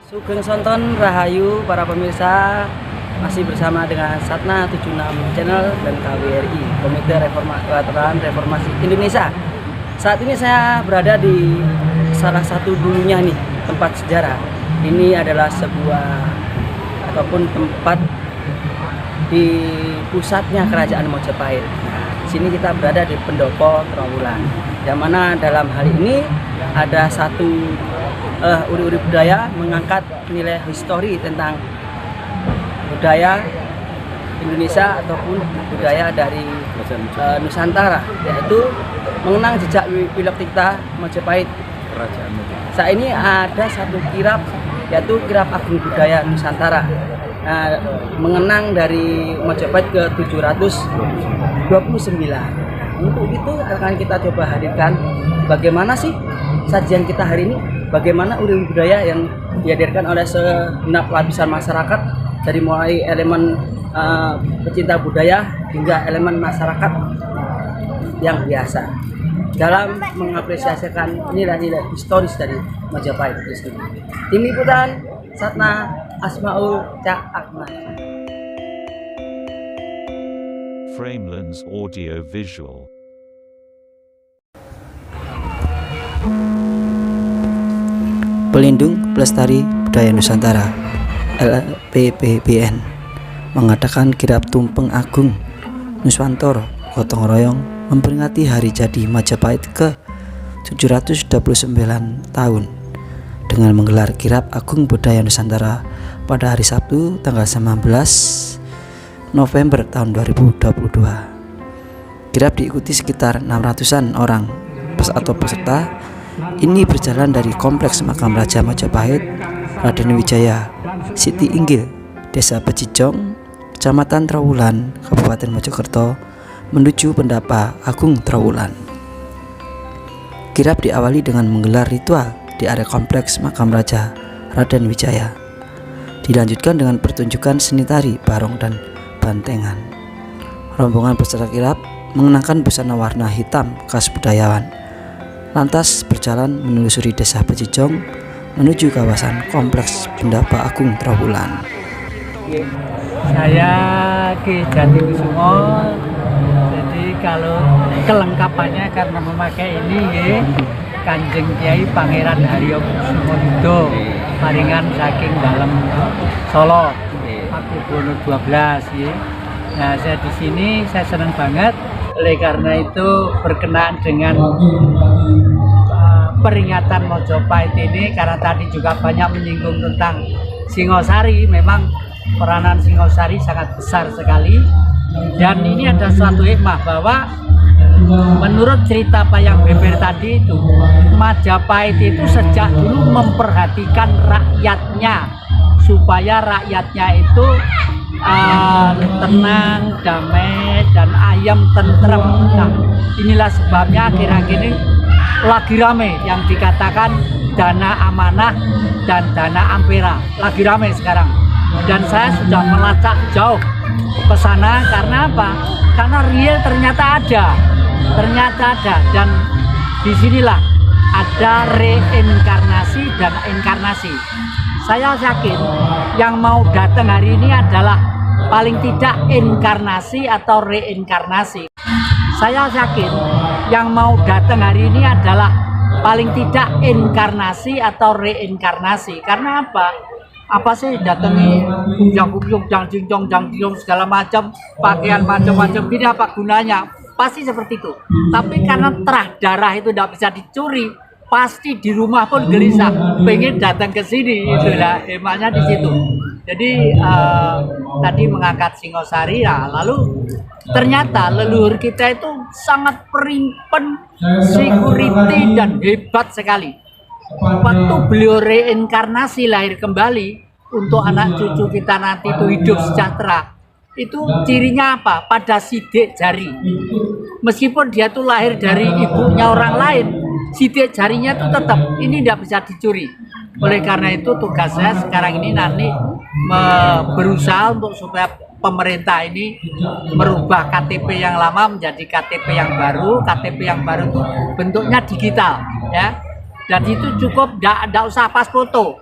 Sugeng Sonton Rahayu para pemirsa, masih bersama dengan Satna 76 Channel dan KWRI Komite Reformasi Indonesia. Saat ini saya berada di salah satu dulunya nih tempat sejarah. Ini adalah sebuah ataupun tempat di pusatnya Kerajaan Majapahit. Sini kita berada di Pendopo Trowulan, yang mana dalam hal ini ada satu uri-uri budaya mengangkat nilai histori tentang budaya Indonesia ataupun budaya dari Nusantara, yaitu mengenang jejak Wilektika Majapahit. Saat ini ada satu kirap, yaitu kirap Agung Budaya Nusantara. Nah, mengenang dari Majapahit ke 729. Untuk itu akan kita coba hadirkan bagaimana sih sajian kita hari ini, bagaimana uri budaya yang dihadirkan oleh segenap lapisan masyarakat, dari mulai elemen pecinta budaya hingga elemen masyarakat yang biasa dalam mengapresiasikan nilai-nilai historis dari Majapahit itu sendiri. Tim liputan Satna Asmaul Cak Ahmad. Framelens Audio Visual. Pelindung Pelestari Budaya Nusantara LPPBN mengadakan kirap Tumpeng Agung Nuswantara gotong royong memperingati hari jadi Majapahit ke 729 tahun dengan menggelar kirap Agung Budaya Nusantara pada hari Sabtu tanggal 19 November tahun 2022. Kirap diikuti sekitar 600-an orang atau peserta. Ini berjalan dari Kompleks Makam Raja Majapahit, Raden Wijaya, Siti Inggil, Desa Becijong, Kecamatan Trowulan, Kabupaten Mojokerto, menuju Pendapa Agung Trowulan. Kirap diawali dengan menggelar ritual di area Kompleks Makam Raja Raden Wijaya. Dilanjutkan dengan pertunjukan seni tari, barong, dan bantengan. Rombongan peserta kirap mengenakan busana warna hitam khas budayawan. Lantas berjalan menelusuri Desa Becijong menuju kawasan Kompleks Pendapa Agung Trowulan. Saya Ki Jati Kusumo. Jadi kalau kelengkapannya karena memakai ini Kanjeng Kiai Pangeran Haryo Kusumo Yudo, paringan saking dalam Solo, Pakubono 12 ya. Nah, saya di sini saya senang banget. Oleh karena itu berkenaan dengan peringatan Majapahit ini, karena tadi juga banyak menyinggung tentang Singosari. Memang peranan Singosari sangat besar sekali, dan ini ada suatu hikmah bahwa menurut cerita Payang Beber tadi itu, Majapahit itu sejak dulu memperhatikan rakyatnya supaya rakyatnya itu tenang, damai, dan ayam tentrem. Nah, inilah sebabnya akhir-akhir ini lagi rame yang dikatakan dana amanah dan dana ampera. Lagi rame sekarang. Dan saya sudah melacak jauh ke sana. Karena apa? Karena real ternyata ada. Dan disinilah ada reinkarnasi dan inkarnasi. Saya yakin yang mau datang hari ini adalah paling tidak inkarnasi atau reinkarnasi. Saya yakin yang mau datang hari ini adalah paling tidak inkarnasi atau reinkarnasi. Karena apa? Apa sih datangi bujang-bujang, jang-jing-jong, segala macam, pakaian macam-macam, ini apa gunanya? Pasti seperti itu. Tapi karena terah darah itu tidak bisa dicuri, pasti di rumah pun gelisah, pengen datang ke sini, itulah hematnya di situ. Jadi tadi mengangkat Singosari, nah, lalu ternyata leluhur kita itu sangat perimpen, security, dan hebat sekali. Waktu beliau reinkarnasi lahir kembali untuk anak cucu kita nanti itu hidup sejahtera, itu cirinya apa? Pada sidik jari. Meskipun dia tuh lahir dari ibunya orang lain, sidik jarinya itu tetap ini tidak bisa dicuri. Oleh karena itu tugas saya sekarang ini nanti berusaha untuk supaya pemerintah ini merubah KTP yang lama menjadi KTP yang baru. KTP yang baru itu bentuknya digital, ya. Dan itu cukup, tidak usah pas foto.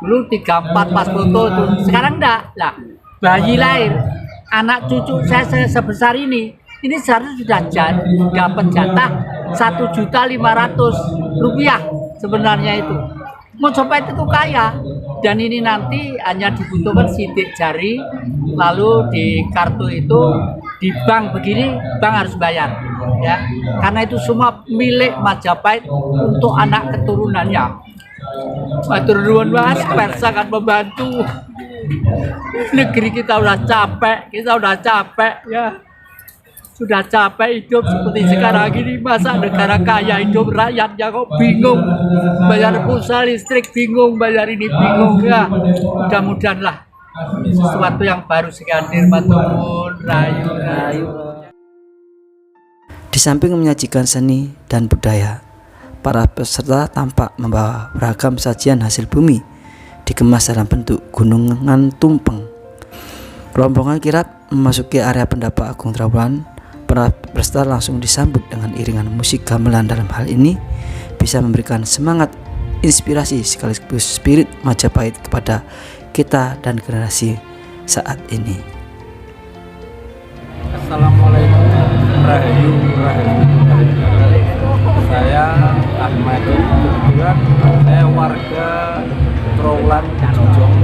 Dulu 34 pas foto tuh. Sekarang enggak. Lah, bayi lahir, anak cucu saya sebesar ini seharusnya sudah dapat jatah 1.500.000 rupiah sebenarnya itu. Mojopahit itu kaya, dan ini nanti hanya dibutuhkan sidik jari, lalu di kartu itu di bank begini, bank harus bayar, ya, karena itu semua milik Majapahit untuk anak keturunannya. Matur nuwun Mas, pers sangat membantu. Negeri kita udah capek, ya. Sudah capek hidup seperti sekarang ini, masa negara kaya hidup rakyatnya kok bingung bayar pulsa listrik, bingung bayar ini, bingung, ya. Mudah-mudahan lah sesuatu yang baru sekian matur rayu. Di samping menyajikan seni dan budaya, para peserta tampak membawa beragam sajian hasil bumi dikemas dalam bentuk gunungan tumpeng. Rombongan kirap memasuki area pendapat Agung Trawulan. Para peserta langsung disambut dengan iringan musik gamelan. Dalam hal ini bisa memberikan semangat, inspirasi sekaligus spirit Majapahit kepada kita dan generasi saat ini. Assalamualaikum, rahayu. Saya Ahmad, kebetulan saya warga Trawulan Jojong,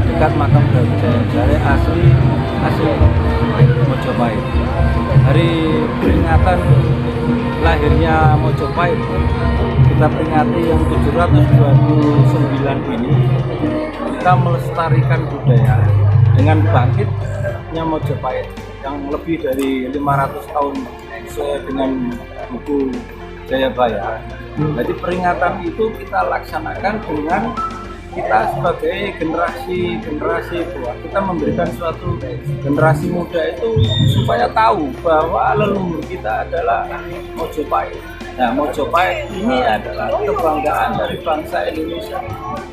dekat makam Brawijaya. Saya asli Mojopahit. Hari peringatan lahirnya Mojopahit kita peringati yang 729 ini, kita melestarikan budaya dengan bangkitnya Mojopahit yang lebih dari 500 tahun sesuai dengan buku Jayabaya. Jadi peringatan itu kita laksanakan dengan kita sebagai generasi tua, kita memberikan suatu generasi muda itu supaya tahu bahwa leluhur kita adalah Mojopahit. Nah, Mojopahit ini adalah kebanggaan dari bangsa Indonesia.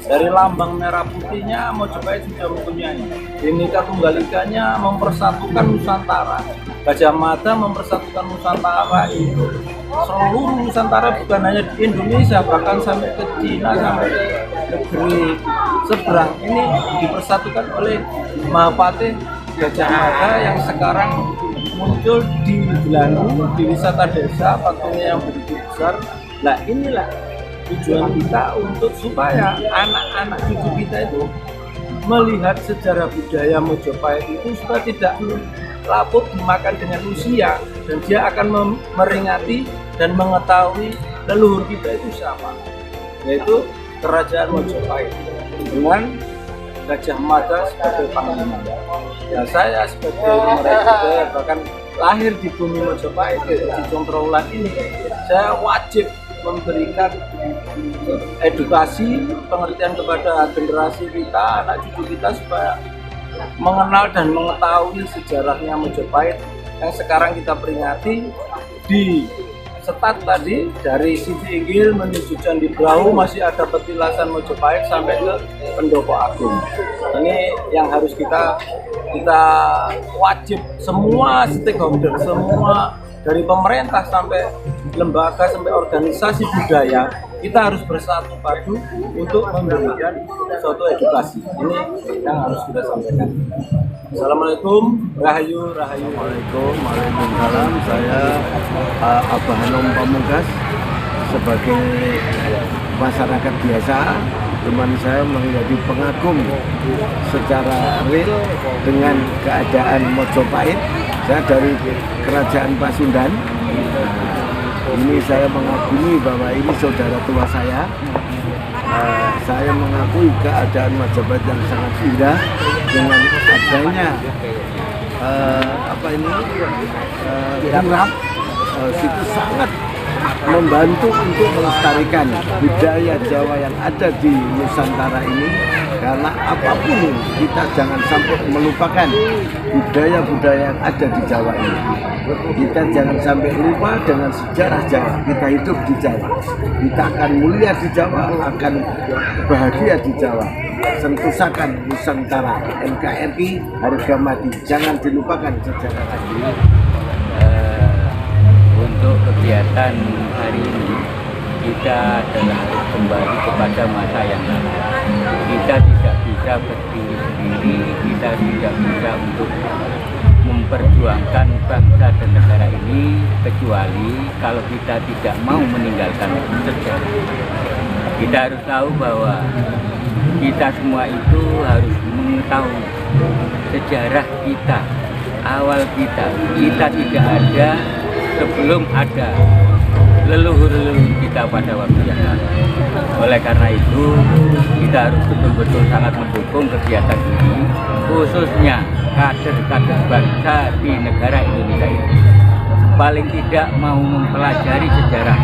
Dari lambang merah putihnya Mojopahit sudah mempunyai. Bhinneka Tunggal Ikanya mempersatukan Nusantara. Gajah Mada mempersatukan Nusantara itu. Seluruh Nusantara, bukan hanya di Indonesia, bahkan sampai ke Cina, sampai ke negeri seberang ini dipersatukan oleh Mahapatih Gajah Mada yang sekarang muncul di Belanda, di wisata desa, patungnya yang begitu besar. Nah, inilah tujuan kita untuk supaya anak-anak cucu kita itu melihat sejarah budaya Mojopahit itu supaya tidak lapuk dimakan dengan usia, dan dia akan meringati dan mengetahui leluhur kita itu siapa, yaitu Kerajaan Mojopahit dengan Gajah Mada sebagai panglima. Ya, saya sebagai mereka bahkan lahir di bumi Mojopahit di Jojong Trawulan ini, saya wajib memberikan edukasi, pengertian kepada generasi kita, anak cucu kita supaya mengenal dan mengetahui sejarahnya Mojopahit yang sekarang kita peringati di Setat tadi, dari Siti Inggil menuju Candi Brahu masih ada petilasan Mojopahit sampai ke Pendopo Agung. Ini yang harus kita wajib, semua stakeholder, semua dari pemerintah sampai lembaga sampai organisasi budaya, kita harus bersatu padu untuk memberikan suatu edukasi. Ini yang harus kita sampaikan. Assalamualaikum, rahayu. Waalaikumsalam. Saya Abah Hanom Pamungkas, sebagai masyarakat biasa, teman saya menjadi pengagum secara real dengan keadaan Mojopahit. Saya dari Kerajaan Pasundan. Ini saya mengagumi bahwa ini saudara tua saya. Saya mengakui keadaan Majapahit yang sangat indah dengan adanya kirap itu sangat membantu untuk melestarikan budaya Jawa yang ada di Nusantara ini, karena apapun kita jangan sampai melupakan budaya-budaya yang ada di Jawa ini. Kita jangan sampai lupa dengan sejarah Jawa. Kita hidup di Jawa, kita akan mulia di Jawa, akan bahagia di Jawa. Sentusakan Nusantara, NKRI harga mati, jangan dilupakan sejarah tadi. Untuk kegiatan hari ini kita adalah kembali kepada masa yang lalu. Kita tidak bisa berdiri sendiri, kita tidak bisa untuk memperjuangkan bangsa dan negara ini kecuali kalau kita tidak mau meninggalkan sejarah. Kita harus tahu bahwa kita semua itu harus mengetahui sejarah kita, awal kita. Kita tidak ada sebelum ada leluhur-leluhur kita pada waktu yang lalu. Oleh karena itu, kita harus betul-betul sangat mendukung kegiatan ini, khususnya kader-kader bangsa di negara Indonesia ini. Paling tidak mau mempelajari sejarah,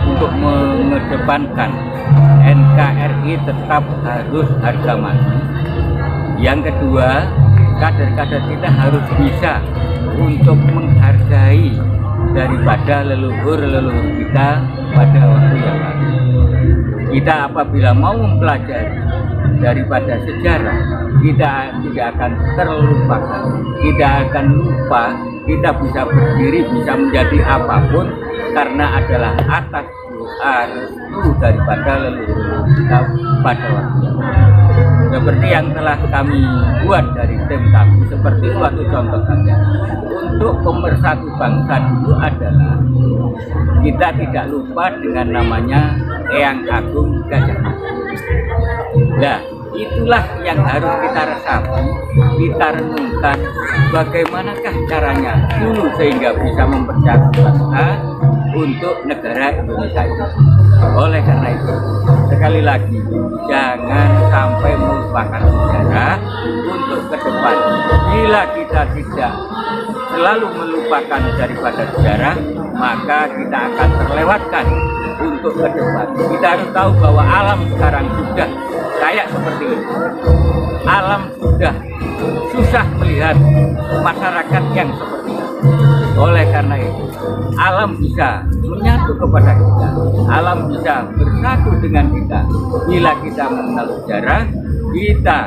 untuk mengedepankan NKRI tetap harus harga mati. Yang kedua, kader-kader kita harus bisa untuk menghargai daripada leluhur-leluhur kita pada waktu yang lalu. Kita apabila mau mempelajari daripada sejarah, kita tidak akan terlupakan, tidak akan lupa, kita bisa berdiri, bisa menjadi apapun karena adalah atas doa restu daripada leluhur kita pada waktu yang lalu. Seperti yang telah kami buat dari tim kami, seperti suatu contoh saja. Untuk pemersatu bangsa dulu adalah kita tidak lupa dengan namanya Eyang Agung Gajah Mada. Nah, itulah yang harus kita resapi, kita renungkan bagaimanakah caranya dulu sehingga bisa mempersatu bangsa untuk negara Indonesia ini. Oleh karena itu, sekali lagi, jangan sampai melupakan sejarah untuk ke depan. Bila kita tidak selalu melupakan daripada sejarah, maka kita akan terlewatkan untuk ke depan. Kita harus tahu bahwa alam sekarang sudah kayak seperti ini. Alam sudah susah melihat masyarakat yang seperti ini. Oleh karena itu, alam bisa menyatu kepada kita, alam bisa bersatu dengan kita. Bila kita mengenal sejarah, kita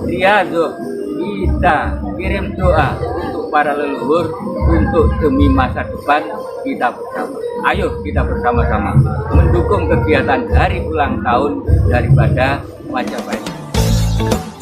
riadoh, kita kirim doa untuk para leluhur, untuk demi masa depan kita bersama. Ayo kita bersama-sama mendukung kegiatan hari ulang tahun daripada Majapahit.